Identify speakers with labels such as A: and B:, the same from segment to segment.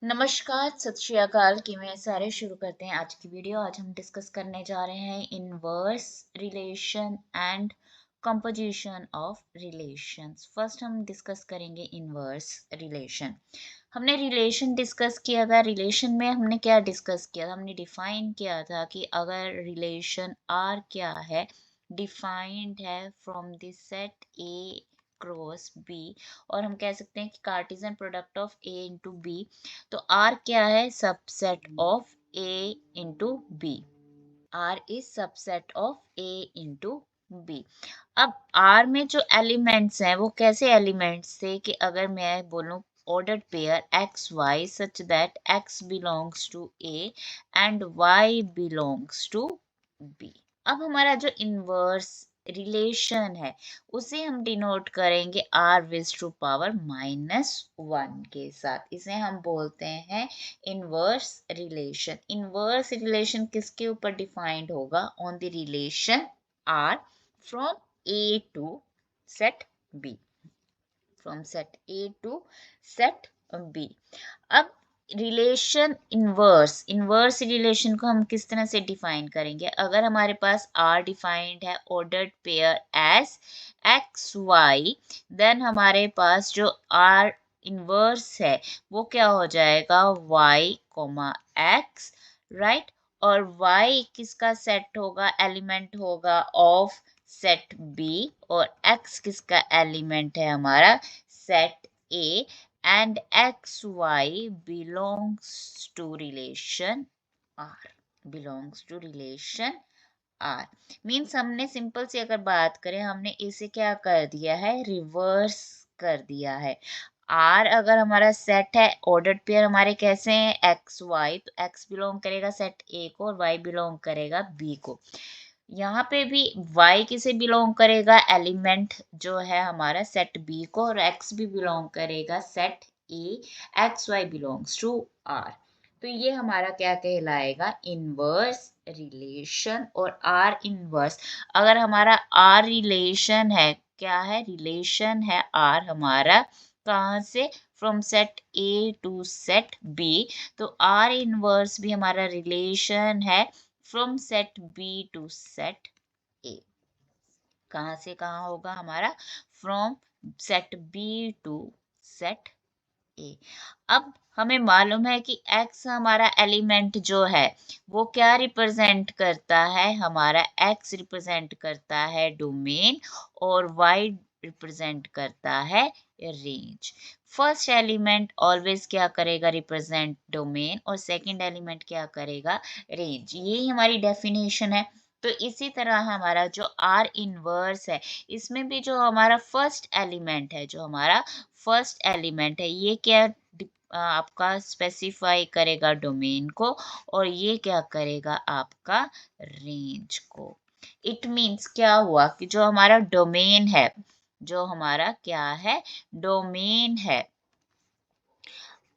A: नमस्कार, सत श्री अकाल। किवें सारे शुरू करते हैं आज की वीडियो। आज हम डिस्कस करने जा रहे हैं inverse relation and composition of relations. First हम डिस्कस करेंगे इनवर्स रिलेशन। हमने रिलेशन डिस्कस किया था। रिलेशन में हमने क्या डिस्कस किया था? हमने डिफाइन किया था कि अगर रिलेशन आर क्या है, डिफाइंड है from the set A cross B, और हम कह सकते हैं कि Cartesian product of A into B. तो R क्या है? Subset of A into B. R is subset of A into B. अब R में जो एलिमेंट्स हैं वो कैसे एलिमेंट्स थे कि अगर मैं बोलूं ordered pair x y such that x belongs to A and y belongs to B। अब हमारा जो इनवर्स रिलेशन है उसे हम डिनोट करेंगे r विज टू पावर -1 के साथ। इसे हम बोलते हैं इनवर्स रिलेशन। इनवर्स रिलेशन किसके ऊपर डिफाइंड होगा? On the relation r from a to set b, from set a to set b। अब रिलेशन इनवर्स, इनवर्स रिलेशन को हम किस तरह से डिफाइन करेंगे? अगर हमारे पास R डिफाइंड है ordered pair as x y, then हमारे पास जो R इनवर्स है वो क्या हो जाएगा? y comma x, right. और y किसका सेट होगा? एलिमेंट होगा ऑफ सेट B, और x किसका एलिमेंट है? हमारा set A, and xy belongs to relation R, belongs to relation R। Means हमने सिंपल सी अगर बात करें, हमने इसे क्या कर दिया है? रिवर्स कर दिया है। R अगर हमारा सेट है, ऑर्डर्ड पेयर हमारे कैसे हैं? एक्स वाई, तो x बिलोंग करेगा सेट A को और y बिलोंग करेगा B को। यहाँ पे भी y किसे बिलोंग करेगा? एलिमेंट जो है हमारा सेट B को, और x भी बिलोंग करेगा set A। X y belongs to R। तो ये हमारा क्या कहलाएगा? Inverse relation. और R इनवर्स, अगर हमारा R रिलेशन है, क्या है? रिलेशन है R हमारा कहाँ से? From set A to set B। तो R इनवर्स भी हमारा रिलेशन है from set B to set A। कहाँ से कहाँ होगा हमारा? From set B to set A। अब हमें मालूम है कि x हमारा एलिमेंट जो है वो क्या रिप्रेजेंट करता है? हमारा x रिप्रेजेंट करता है डोमेन, और y रिप्रेजेंट करता है रेंज। फर्स्ट एलिमेंट ऑलवेज क्या करेगा? रिप्रेजेंट डोमेन, और सेकंड एलिमेंट क्या करेगा? रेंज। यही हमारी डेफिनेशन है। तो इसी तरह हमारा जो R इनवर्स है, इसमें भी जो हमारा फर्स्ट एलिमेंट है, जो हमारा फर्स्ट एलिमेंट है, ये क्या आपका स्पेसिफाई करेगा? डोमेन को, और ये क्या करेगा? आपका रेंज को। इट मीन्स क्या हुआ कि जो हमारा डोमेन है, जो हमारा क्या है? डोमेन है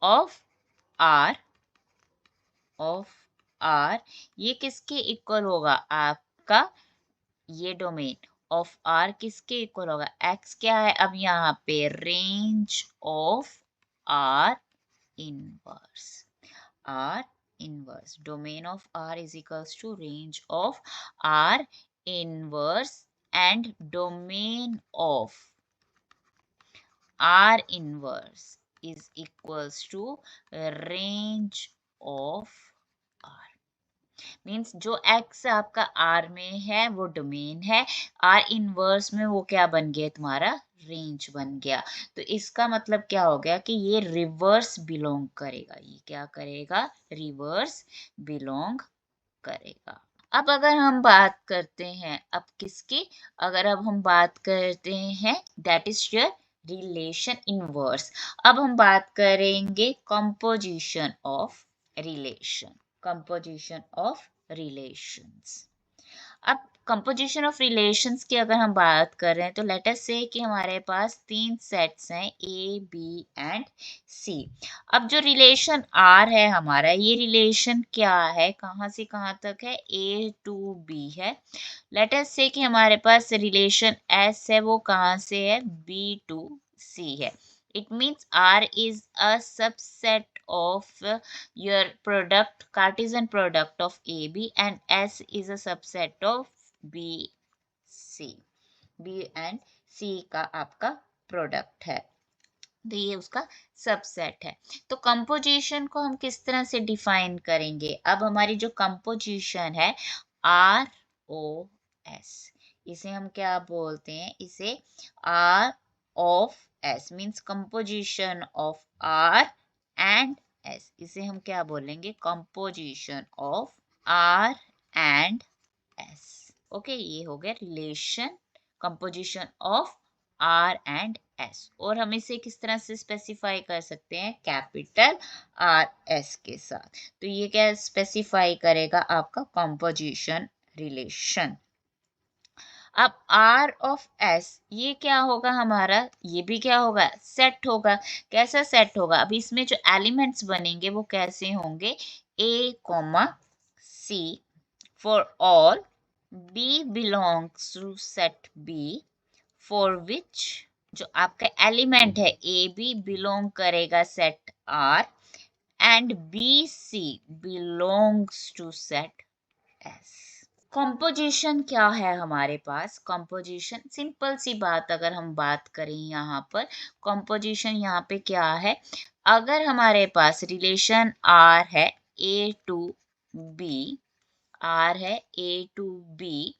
A: ऑफ R, ऑफ R, ये किसके इक्वल होगा? आपका ये डोमेन ऑफ R किसके इक्वल होगा? X क्या है अब यहाँ पे? Range of R inverse. R inverse, domain of R is equals to range of R inverse, and domain of R inverse is equals to range of R। Means जो x आपका R में है वो डोमेन है, R inverse में वो क्या बन गया? तुम्हारा रेंज बन गया। तो इसका मतलब क्या हो गया कि ये रिवर्स बिलोंग करेगा। ये क्या करेगा? रिवर्स बिलोंग करेगा। अब अगर हम बात करते हैं अब किसकी? अगर अब हम बात करते हैं that is your relation inverse. अब हम बात करेंगे composition of relation, composition of relations. अब कंपोजिशन ऑफ रिलेशंस की अगर हम बात कर रहे हैं तो लेट अस से कि हमारे पास तीन सेट्स हैं ए बी एंड सी। अब जो रिलेशन आर है हमारा, ये रिलेशन क्या है? कहाँ से कहाँ तक है? ए टू बी है। लेट अस से कि हमारे पास रिलेशन एस है, वो कहाँ से है? बी टू सी है। It means R is a subset of your product, Cartesian product of AB, and S is a subset of B, C. B and C का आपका प्रोडक्ट है, तो ये उसका सबसेट है। तो कंपोजिशन को हम किस तरह से डिफाइन करेंगे? अब हमारी जो कंपोजिशन है आर ओ एस, इसे हम क्या बोलते हैं? इसे R of S means composition of R and S, इसे हम क्या बोलेंगे? Composition of R and S. Okay, ये हो गया relation, composition of R and S. और हम इसे किस तरह से स्पेसिफाई कर सकते हैं? कैपिटल आर एस के साथ। तो ये क्या स्पेसिफाई करेगा? आपका कंपोजिशन रिलेशन। अब आर ऑफ एस ये क्या होगा हमारा? ये भी क्या होगा? सेट होगा। कैसा सेट होगा? अब इसमें जो एलिमेंट्स बनेंगे वो कैसे होंगे? A comma C for all B belongs to set B for which जो आपका एलिमेंट है ए बी बिलोंग करेगा set R and B C belongs to set S. Composition क्या है हमारे पास? कंपोजिशन सिंपल सी बात, अगर हम बात करें यहाँ पर कंपोजिशन यहाँ पे क्या है? अगर हमारे पास रिलेशन आर है ए टू बी, आर है ए टू बी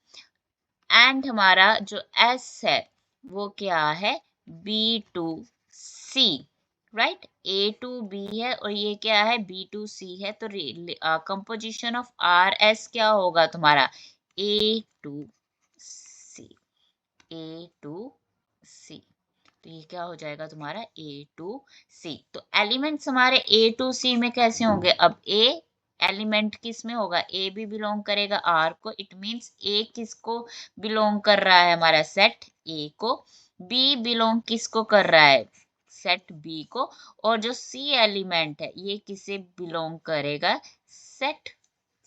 A: एंड हमारा जो एस है वो क्या है? B to C, right? A to B है और ये क्या है? बी टू सी है। तो कंपोजिशन ऑफ आर एस क्या होगा तुम्हारा? ए टू सी, ए टू सी। तो ये क्या हो जाएगा तुम्हारा? ए टू सी। तो एलिमेंट्स हमारे ए टू सी में कैसे होंगे? अब ए एलिमेंट किस में होगा? ए भी बिलोंग करेगा आर को, इट मीन्स ए किसको बिलोंग कर रहा है? हमारा सेट ए को। बी बिलोंग किसको कर रहा है? सेट बी को। और जो सी एलिमेंट है ये किसे बिलोंग करेगा? सेट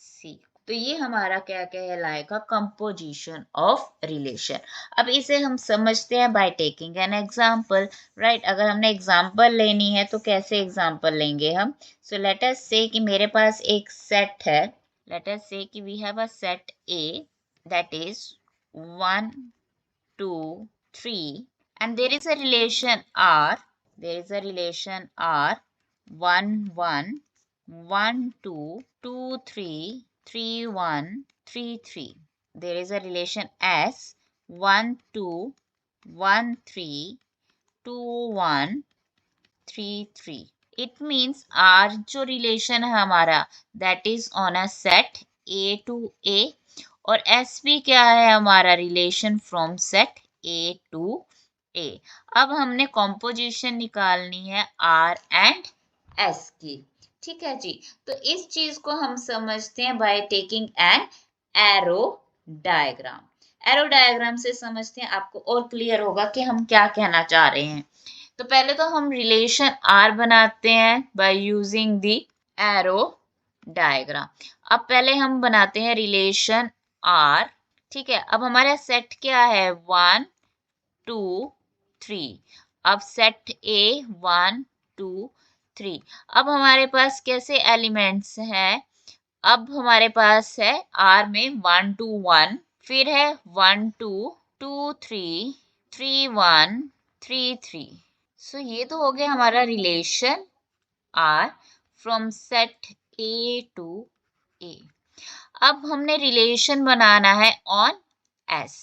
A: सी। तो ये हमारा क्या कहलाएगा? Composition of relation. अब इसे हम समझते हैं by taking an example, right? अगर हमने एग्जाम्पल लेनी है तो कैसे एग्जाम्पल लेंगे हम? सो लेट अस से कि मेरे पास एक सेट है, late us say that we have a set A that is 1 2 3 and there is a relation R, there is a relation R 1 1 1 2 2 3 3 1 3 3. There is a relation S 1 2 1 3 2 1 3 3. It means R जो relation है हमारा that is on a set A to A और S भी क्या है हमारा? relation from set A to A। अब हमने composition निकालनी है R and S की, ठीक है जी। तो इस चीज को हम समझते हैं by taking an arrow diagram. Arrow diagram से समझते हैं, आपको और क्लियर होगा कि हम क्या कहना चाह रहे हैं। तो पहले तो हम रिलेशन आर बनाते हैं by using the arrow diagram. अब पहले हम बनाते हैं रिलेशन आर, ठीक है। अब हमारा सेट क्या है? 1 2 3। अब सेट ए 1 2 3। अब हमारे पास कैसे एलिमेंट्स हैं? अब हमारे पास है आर में 1 2 1, फिर है 1 2 2 3 3 1 3 3। सो ये तो हो गया हमारा relation R from set A to A. अब हमने रिलेशन बनाना है ऑन एस।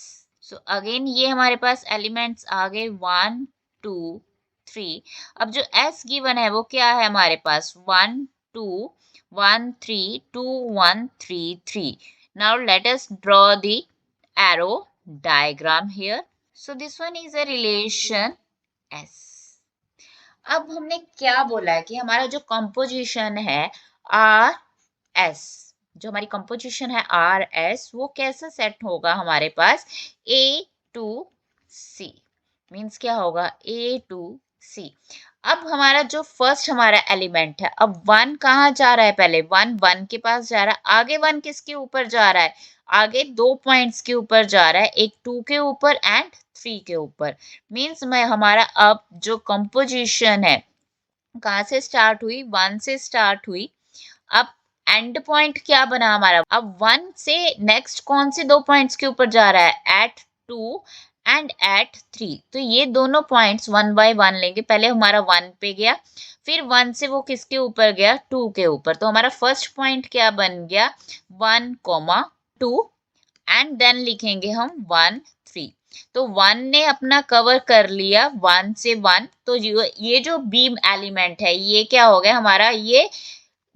A: सो अगेन ये हमारे पास एलिमेंट्स आ गए 1 2 3। अब जो एस गिवन है वो क्या है हमारे पास? 1 2 1 3 2 1 3 3। Now let us draw the arrow diagram here. So this one is a relation S. अब हमने क्या बोला है कि हमारा जो कंपोजिशन है आर एस, जो हमारी कंपोजिशन है आर एस, वो कैसा सेट होगा हमारे पास? ए टू सी मीन्स क्या होगा? ए टू सी। अब हमारा जो फर्स्ट हमारा एलिमेंट है, अब वन कहाँ जा रहा है, पहले वन वन के पास जा रहा है, आगे वन किसके ऊपर जा रहा है, आगे दो पॉइंट्स के ऊपर जा रहा है, एक टू के ऊपर एंड थ्री के ऊपर। मीन्स मैं हमारा अब जो कंपोजिशन है कहाँ से स्टार्ट हुई, वन से स्टार्ट हुई। अब एंड पॉइंट क्या बना हमारा, अब वन से नेक्स्ट कौन से दो पॉइंट्स के ऊपर जा रहा है, at two and at three. तो ये दोनों पॉइंट्स वन बाय वन लेंगे, पहले हमारा वन पे गया, फिर वन से वो किसके ऊपर गया, टू के ऊपर। तो हमारा फर्स्ट पॉइंट क्या बन गया, one comma two, and then लिखेंगे हम वन थ्री। तो वन ने अपना कवर कर लिया वन से वन, तो ये जो बीम एलिमेंट है ये क्या हो गया हमारा, ये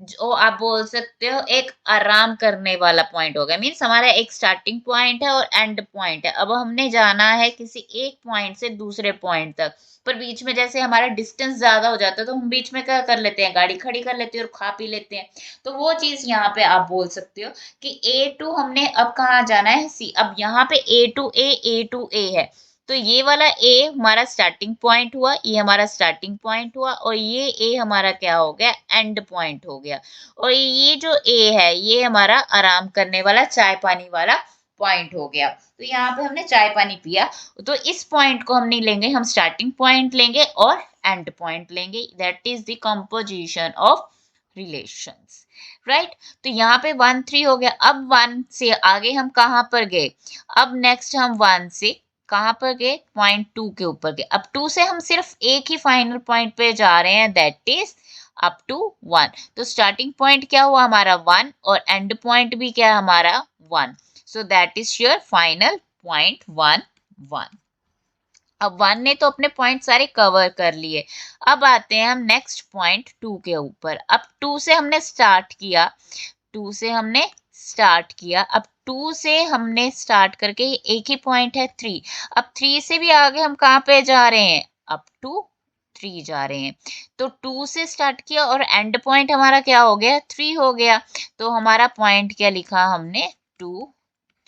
A: जो आप बोल सकते हो एक आराम करने वाला पॉइंट हो गया। मीन्स हमारा एक स्टार्टिंग पॉइंट है और एंड पॉइंट है। अब हमने जाना है किसी एक पॉइंट से दूसरे पॉइंट तक, पर बीच में जैसे हमारा डिस्टेंस ज्यादा हो जाता है तो हम बीच में क्या कर लेते हैं, गाड़ी खड़ी कर लेते हैं और खा पी लेते हैं। तो वो चीज यहाँ पे आप बोल सकते हो कि ए टू हमने अब कहाँ जाना है, सी। अब यहाँ पे ए टू ए है, तो ये वाला ए हमारा स्टार्टिंग पॉइंट हुआ, ये हमारा स्टार्टिंग पॉइंट हुआ, और ये ए हमारा क्या हो गया, एंड पॉइंट हो गया। और ये जो ए है ये हमारा आराम करने वाला चाय पानी वाला पॉइंट हो गया। तो यहाँ पे हमने चाय पानी पिया, तो इस पॉइंट को हम नहीं लेंगे, हम स्टार्टिंग पॉइंट लेंगे और एंड पॉइंट लेंगे। That is the composition of relations, right. तो यहाँ पे वन थ्री हो गया। अब वन से आगे हम कहाँ पर गए, अब नेक्स्ट हम वन से कहाँ पर गए, पॉइंट टू के ऊपर गए। अब टू से हम सिर्फ एक ही फाइनल पॉइंट पे जा रहे हैं, that is up to one. तो स्टार्टिंग पॉइंट क्या हुआ हमारा वन, और एंड पॉइंट भी क्या हमारा one. So that is your final point one one. अब वन ने तो अपने पॉइंट सारे कवर कर लिए। अब आते हैं हम नेक्स्ट पॉइंट टू के ऊपर। अब टू से हमने स्टार्ट किया, टू से हमने स्टार्ट किया, अब टू से हमने स्टार्ट करके एक ही पॉइंट है थ्री। अब थ्री से भी आगे हम कहाँ पे जा रहे हैं, अप टू थ्री जा रहे हैं। तो टू से स्टार्ट किया और एंड पॉइंट हमारा क्या हो गया, थ्री हो गया। तो हमारा पॉइंट क्या लिखा हमने, टू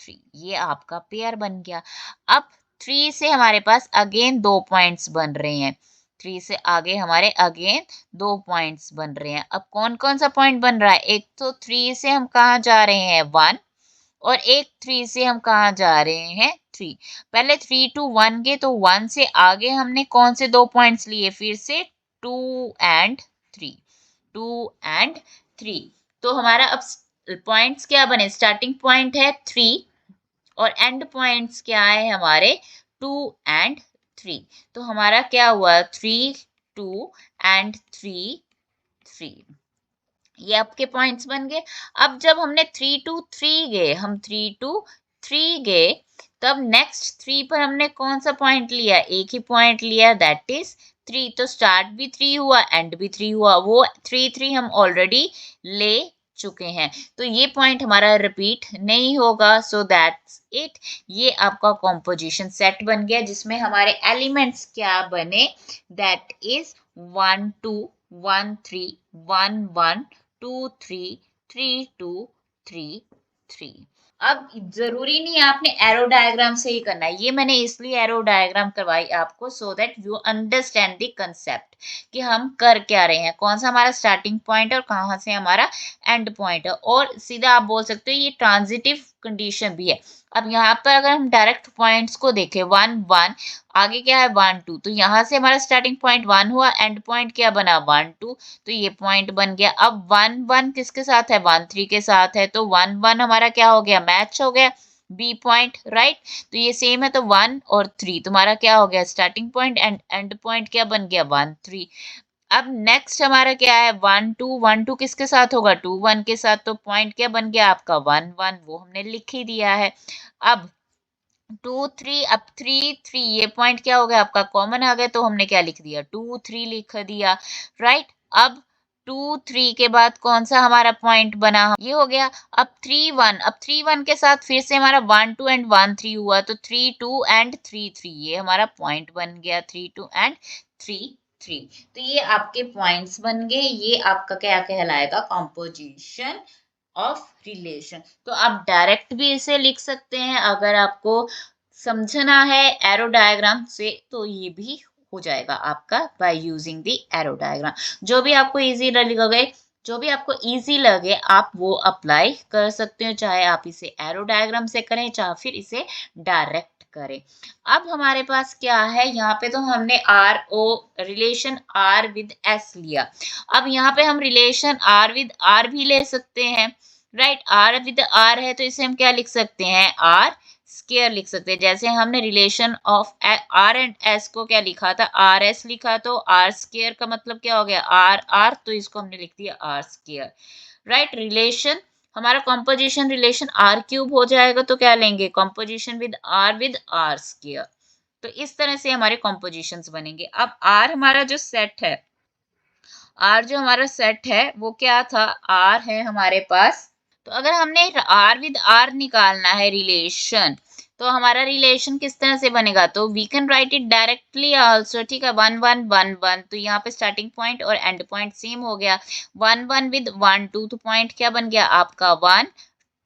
A: थ्री। ये आपका पेयर बन गया। अब थ्री से हमारे पास अगेन दो पॉइंट्स बन रहे हैं, थ्री से आगे हमारे अगेन दो पॉइंट्स बन रहे हैं। अब कौन कौन सा पॉइंट बन रहा है, एक तो थ्री से हम कहाँ जा रहे हैं, वन, और एक थ्री से हम कहाँ जा रहे हैं, थ्री। पहले थ्री टू वन गए, तो वन से आगे हमने कौन से दो पॉइंट्स लिए, फिर से two and three, two and three. तो हमारा अब पॉइंट्स क्या बने, स्टार्टिंग पॉइंट है थ्री और एंड पॉइंट्स क्या है हमारे, टू एंड थ्री। तो हमारा क्या हुआ, three two and three three. ये आपके पॉइंट्स बन गए। अब जब हमने थ्री टू थ्री गए, हम थ्री टू थ्री गए, तब नेक्स्ट थ्री पर हमने कौन सा पॉइंट लिया, एक ही पॉइंट लिया, दैट इज थ्री। तो स्टार्ट भी थ्री हुआ, एंड भी थ्री हुआ, वो थ्री थ्री हम ऑलरेडी ले चुके हैं। तो ये पॉइंट हमारा रिपीट नहीं होगा। So that's it. ये आपका कॉम्पोजिशन सेट बन गया जिसमें हमारे एलिमेंट्स क्या बने, that is one two, one three, one one, two three, three two, three three. अब जरूरी नहीं आपने एरो डायग्राम से ही करना है, ये मैंने इसलिए एरो डायग्राम करवाई आपको so that you understand the concept कि हम कर क्या रहे हैं, कौन सा हमारा स्टार्टिंग पॉइंट है और कहाँ से हमारा एंड पॉइंट है। और सीधा आप बोल सकते हो ये ट्रांजिटिव कंडीशन भी है। अब यहाँ पर अगर हम डायरेक्ट पॉइंट्स को देखें, वन वन, आगे क्या है वन टू, तो यहाँ से हमारा स्टार्टिंग पॉइंट वन हुआ, एंड पॉइंट क्या बना, वन टू। तो ये पॉइंट बन गया। अब वन वन किसके साथ है, वन थ्री के साथ है, तो वन वन हमारा क्या हो गया, मैच हो गया, बी पॉइंट, राइट। तो ये सेम है, तो वन और थ्री तुम्हारा क्या हो गया, starting point and and point क्या बन गया, वन थ्री। अब नेक्स्ट हमारा क्या है, वन टू किसके साथ होगा, टू वन के साथ, तो पॉइंट क्या बन गया आपका, वन वन, वो हमने लिख ही दिया है। अब टू थ्री, अब थ्री थ्री, ये पॉइंट क्या हो गया आपका, कॉमन आ गया, तो हमने क्या लिख दिया, टू थ्री लिख दिया, राइट। अब टू थ्री के बाद कौन सा हमारा पॉइंट बना, ये हो गया। अब थ्री वन, अब थ्री वन के साथ फिर से हमारा one two and one three हुआ, तो three two and three three, ये हमारा पॉइंट बन गया, three two and three three. तो ये आपके पॉइंट्स बन गए, ये आपका क्या कहलाएगा, कॉम्पोजिशन ऑफ रिलेशन। तो आप डायरेक्ट भी इसे लिख सकते हैं, अगर आपको समझना है एरो डायग्राम से तो ये भी हो जाएगा आपका by using the arrow diagram. जो भी आपको इजी लगे आप वो अप्लाई कर सकते हो, चाहे आप इसे एरो डायग्राम से करें चाहे फिर इसे डायरेक्ट करें। अब हमारे पास क्या है, यहाँ पे तो हमने R o relation R with S लिया। अब यहाँ पे हम रिलेशन आर विद आर भी ले सकते हैं, राइट। आर विद आर है तो इसे हम क्या लिख सकते हैं, आर स्केयर लिख सकते हैं। जैसे हमने relation of R and S को क्या लिखा था, आर एस लिखा, तो आर स्केयर का मतलब क्या हो गया, आर आर, तो इसको हमने लिख दिया आर स्केयर, राइट। रिलेशन हमारा कॉम्पोजिशन रिलेशन आर क्यूब हो जाएगा, तो क्या लेंगे, कॉम्पोजिशन विद आर स्केयर। तो इस तरह से हमारे कॉम्पोजिशंस बनेंगे। अब आर हमारा जो सेट है, आर जो हमारा सेट है वो क्या था, आर है हमारे पास। तो अगर हमने आर विद आर निकालना है रिलेशन, तो हमारा रिलेशन किस तरह से बनेगा, तो we can write it directly also, ठीक है। 1 1 1 1, तो यहाँ पे स्टार्टिंग पॉइंट और एंड पॉइंट सेम हो गया। 1 1 विद 1 2, तो पॉइंट क्या बन गया आपका 1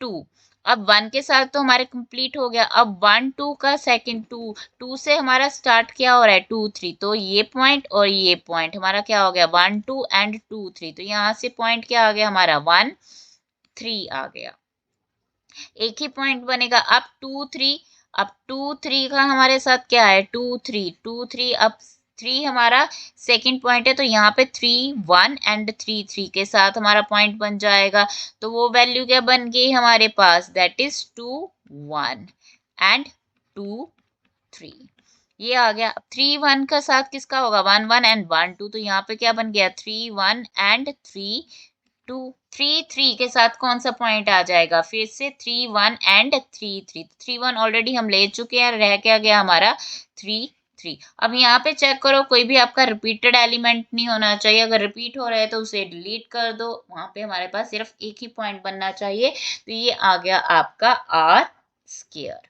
A: 2। अब 1 के साथ तो हमारे कंप्लीट हो गया। अब 1 2 का सेकंड 2 2 से हमारा स्टार्ट क्या हो रहा है 2 3, तो ये पॉइंट और ये पॉइंट हमारा क्या हो गया 1 2 एंड 2 3, तो यहाँ से पॉइंट क्या आ गया हमारा 1 3 आ गया, एक ही पॉइंट बनेगा। अब 2 3, अब 2 3 का हमारे साथ क्या है 2 3 2 3, अब 3 हमारा सेकंड पॉइंट है, तो यहाँ पे 3 1 एंड 3 3 के साथ हमारा पॉइंट बन जाएगा। तो वो वैल्यू क्या बन गई हमारे पास, दैट इज 2 1 एंड 2 3, ये आ गया। 3 1 का साथ किसका होगा 1 1 एंड 1 2, तो यहाँ पे क्या बन गया 3 1 एंड 3 2। 3 3 के साथ कौन सा पॉइंट आ जाएगा, फिर से 3 1 एंड 3 3, 3 1 ऑलरेडी हम ले चुके हैं, रह क्या गया हमारा 3 3। अब यहाँ पे चेक करो कोई भी आपका रिपीटेड एलिमेंट नहीं होना चाहिए, अगर रिपीट हो रहा है तो उसे डिलीट कर दो, वहां पे हमारे पास सिर्फ एक ही पॉइंट बनना चाहिए। तो ये आ गया आपका आर स्केयर,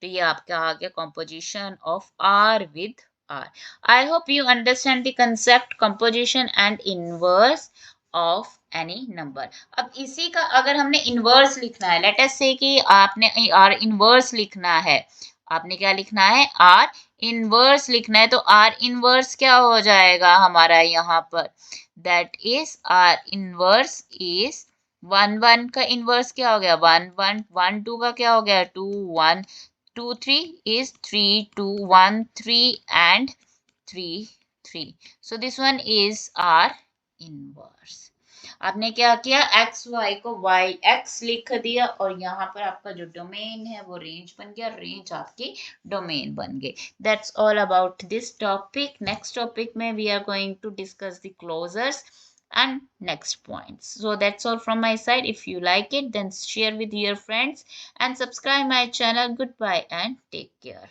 A: तो ये आपका आ गया composition of R with R. I hope you understand the concept composition and inverse of any number. अब इसी का अगर हमने इनवर्स लिखना है, लेट अस से कि आपने आर इनवर्स लिखना है, आपने क्या लिखना है आर इनवर्स लिखना है, तो आर इनवर्स क्या हो जाएगा हमारा यहाँ पर, that is are inverse is 1 1 का इनवर्स क्या हो गया 1 1, 1 2 का क्या हो गया 2 1, 2 3 is 3 2 1 3 and 3 3, so this one is our inverse। आपने क्या किया x y को y x लिख दिया, और यहाँ पर आपका जो डोमेन है वो रेंज बन गया, रेंज आपकी डोमेन बन गई। That's all about this topic. Next topic में we are going to discuss the closures and next points. So that's all from my side. If you like it, then share with your friends and subscribe my channel. Goodbye and take care.